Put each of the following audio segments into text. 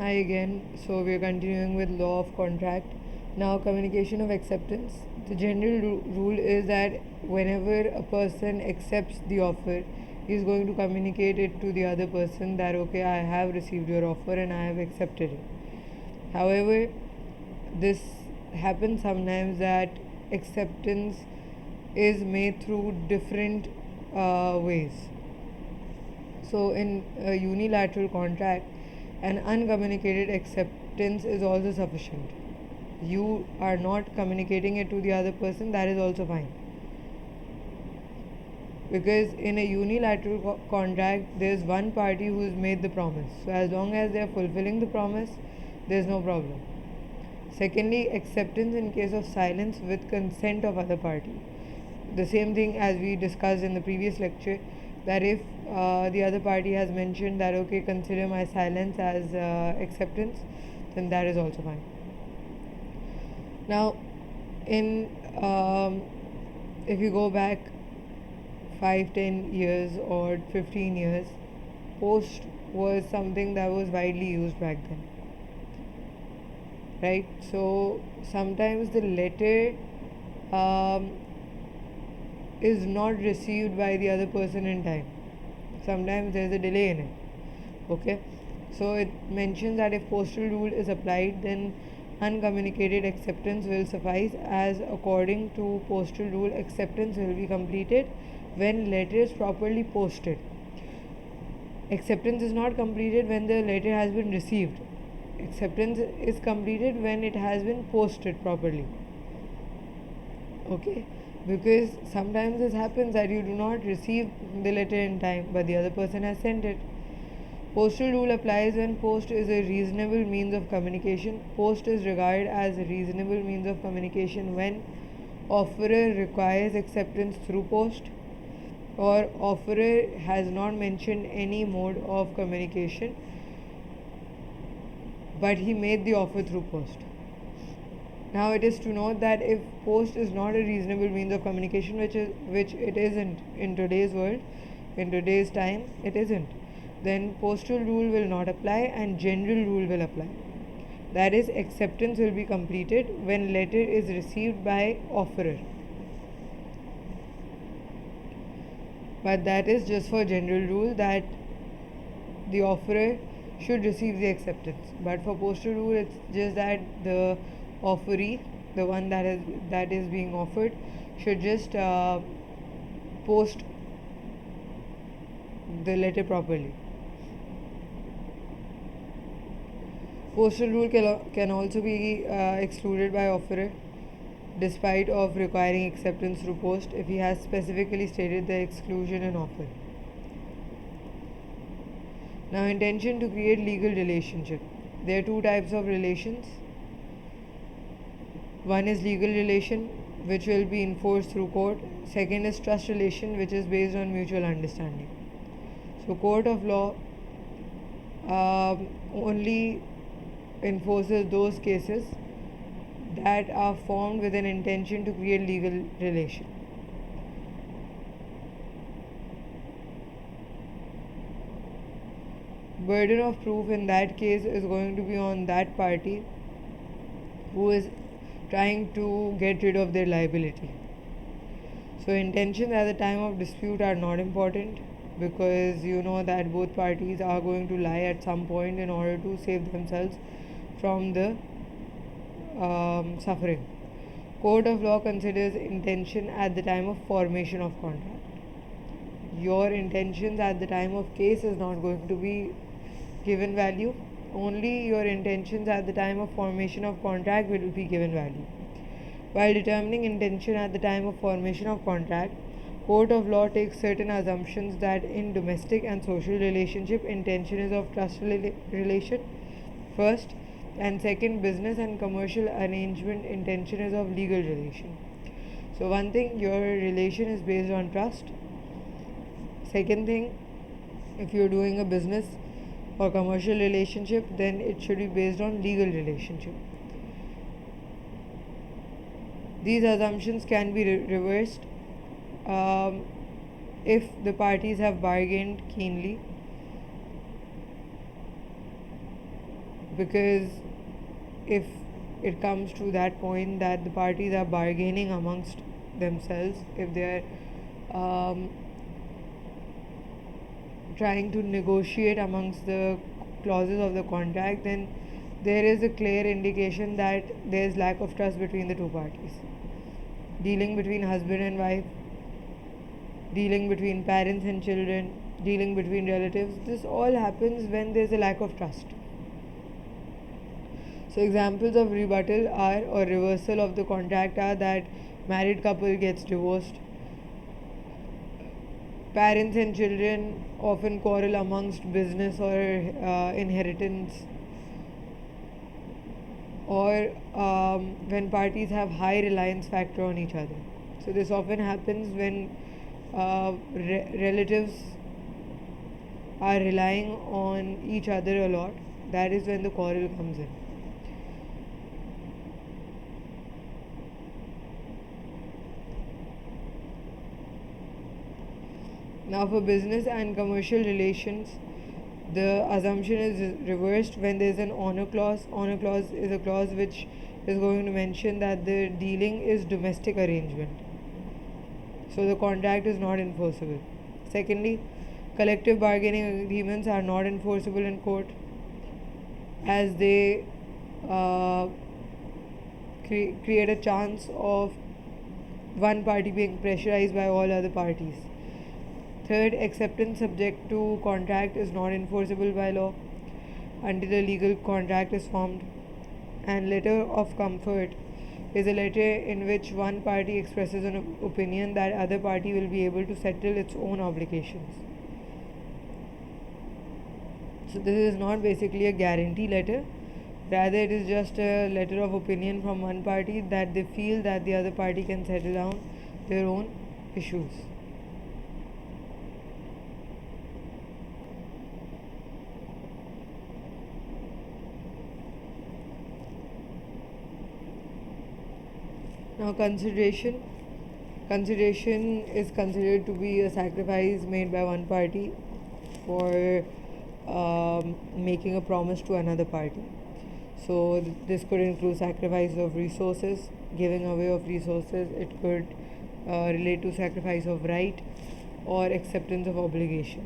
Hi again. So we're continuing with law of contract. Now, communication of acceptance. The general rule is that whenever a person accepts the offer, he's going to communicate it to the other person that okay, I have received your offer and I have accepted it. However, this happens sometimes that acceptance is made through different ways. So, in a unilateral contract, an uncommunicated acceptance is also sufficient. You are not communicating it to the other person, that is also fine. Because in a unilateral contract, there's one party who has made the promise. So, as long as they are fulfilling the promise, there's no problem. Secondly, acceptance in case of silence with consent of other party. The same thing as we discussed in the previous lecture, that if the other party has mentioned that okay, consider my silence as acceptance, then that is also fine. Now, in if you go back 5, 10 years or 15 years, post was something that was widely used back then, right? So sometimes the letter um, is not received by the other person in time. Sometimes there is a delay in it. Okay, so it mentions that if postal rule is applied, then uncommunicated acceptance will suffice, as according to postal rule, acceptance will be completed when letter is properly posted. Acceptance is not completed when the letter has been received. Acceptance is completed when it has been posted properly. Okay, because sometimes this happens that you do not receive the letter in time, but the other person has sent it. Postal rule applies when post is a reasonable means of communication. Post is regarded as a reasonable means of communication when offerer requires acceptance through post, or offerer has not mentioned any mode of communication, but he made the offer through post. Now it is to note that if post is not a reasonable means of communication, which it isn't in today's world, in today's time, it isn't, then postal rule will not apply and general rule will apply. That is, acceptance will be completed when letter is received by offerer. But that is just for general rule that the offerer should receive the acceptance. But for postal rule, it's just that the offeree, the one that is being offered, should just post the letter properly. Postal rule can also be excluded by offerer despite of requiring acceptance through post if he has specifically stated the exclusion in offer. Now, intention to create legal relationship. There are two types of relations. One is legal relation, which will be enforced through court. Second is trust relation, which is based on mutual understanding. So, court of law only enforces those cases that are formed with an intention to create legal relation. Burden of proof in that case is going to be on that party who is trying to get rid of their liability. So intentions at the time of dispute are not important, because you know that both parties are going to lie at some point in order to save themselves from the suffering. Court of law considers intention at the time of formation of contract. Your intentions at the time of case is not going to be given value. Only your intentions at the time of formation of contract will be given value. While determining intention at the time of formation of contract, court of law takes certain assumptions that in domestic and social relationship, intention is of trust relation first, and second, business and commercial arrangement, intention is of legal relation. So one thing, your relation is based on trust. Second thing, if you're doing a business or commercial relationship, then it should be based on legal relationship. These assumptions can be reversed if the parties have bargained keenly. because if it comes to that point that the parties are bargaining amongst themselves, if they are trying to negotiate amongst the clauses of the contract, then there is a clear indication that there is lack of trust between the two parties. Dealing between husband and wife, dealing between parents and children, dealing between relatives, this all happens when there is a lack of trust. So examples of rebuttal are or reversal of the contract are that married couple gets divorced, parents and children often quarrel amongst business or inheritance, or when parties have high reliance factor on each other. So this often happens when relatives are relying on each other a lot. That is when the quarrel comes in. Now, for business and commercial relations, the assumption is reversed when there is an honor clause. Honor clause is a clause which is going to mention that the dealing is domestic arrangement, so the contract is not enforceable. Secondly, collective bargaining agreements are not enforceable in court, as they create a chance of one party being pressurized by all other parties. Third, acceptance subject to contract is not enforceable by law until a legal contract is formed. And letter of comfort is a letter in which one party expresses an opinion that other party will be able to settle its own obligations. So this is not basically a guarantee letter, rather it is just a letter of opinion from one party that they feel that the other party can settle down their own issues. Now, consideration. Consideration is considered to be a sacrifice made by one party for making a promise to another party. So, this could include sacrifice of resources, giving away of resources. It could relate to sacrifice of right or acceptance of obligation.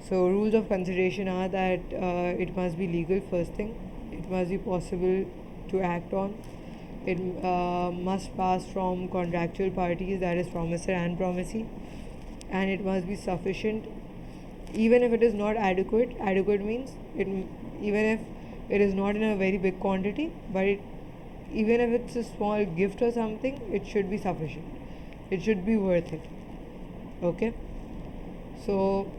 So, rules of consideration are that it must be legal, first thing, it must be possible to act on, it must pass from contractual parties, that is promisor and promisee, and it must be sufficient. Even if it is not adequate, adequate means even if it is not in a very big quantity, but even if it's a small gift or something, it should be sufficient, it should be worth it. Okay, so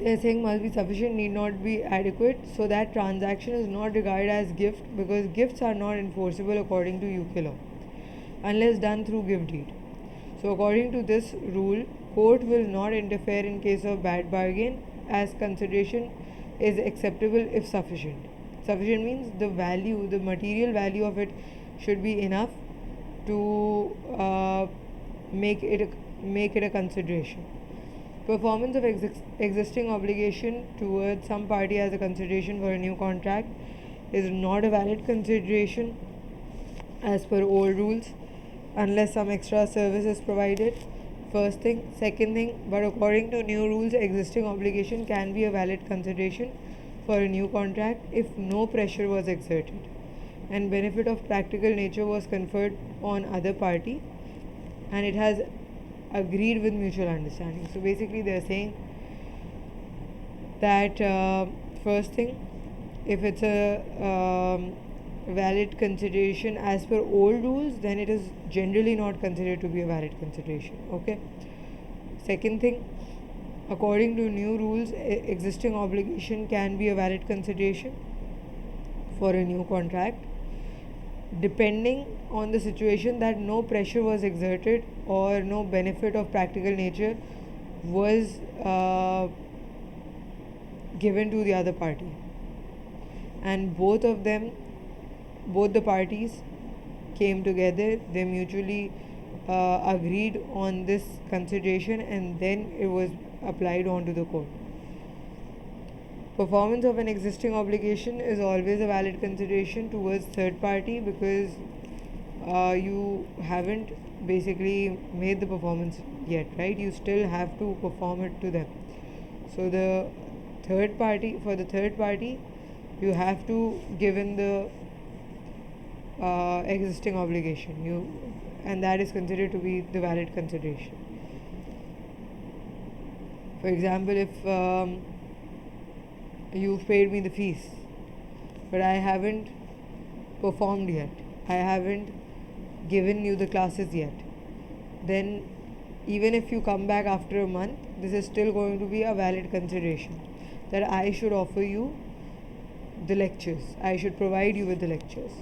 they're saying must be sufficient, need not be adequate, so that transaction is not regarded as gift, because gifts are not enforceable according to UK law unless done through gift deed. So according to this rule, court will not interfere in case of bad bargain, as consideration is acceptable if sufficient. Sufficient means the value, the material value of it should be enough to make it a consideration. Performance of existing obligation towards some party as a consideration for a new contract is not a valid consideration as per old rules unless some extra service is provided. First thing. Second thing, but according to new rules, existing obligation can be a valid consideration for a new contract if no pressure was exerted and benefit of practical nature was conferred on other party and it has agreed with mutual understanding. So basically they are saying that first thing, if it's a valid consideration as per old rules, then it is generally not considered to be a valid consideration. Okay. Second thing, according to new rules, existing obligation can be a valid consideration for a new contract depending on the situation that no pressure was exerted or no benefit of practical nature was given to the other party, and both the parties came together, they mutually agreed on this consideration and then it was applied onto the court. Performance of an existing obligation is always a valid consideration towards third party because you haven't basically made the performance yet, right? You still have to perform it to them. So for the third party, you have to give in the existing obligation. And that is considered to be the valid consideration. For example, if you've paid me the fees, but I haven't performed yet, I haven't given you the classes yet, then even if you come back after a month, this is still going to be a valid consideration that I should offer you the lectures, I should provide you with the lectures.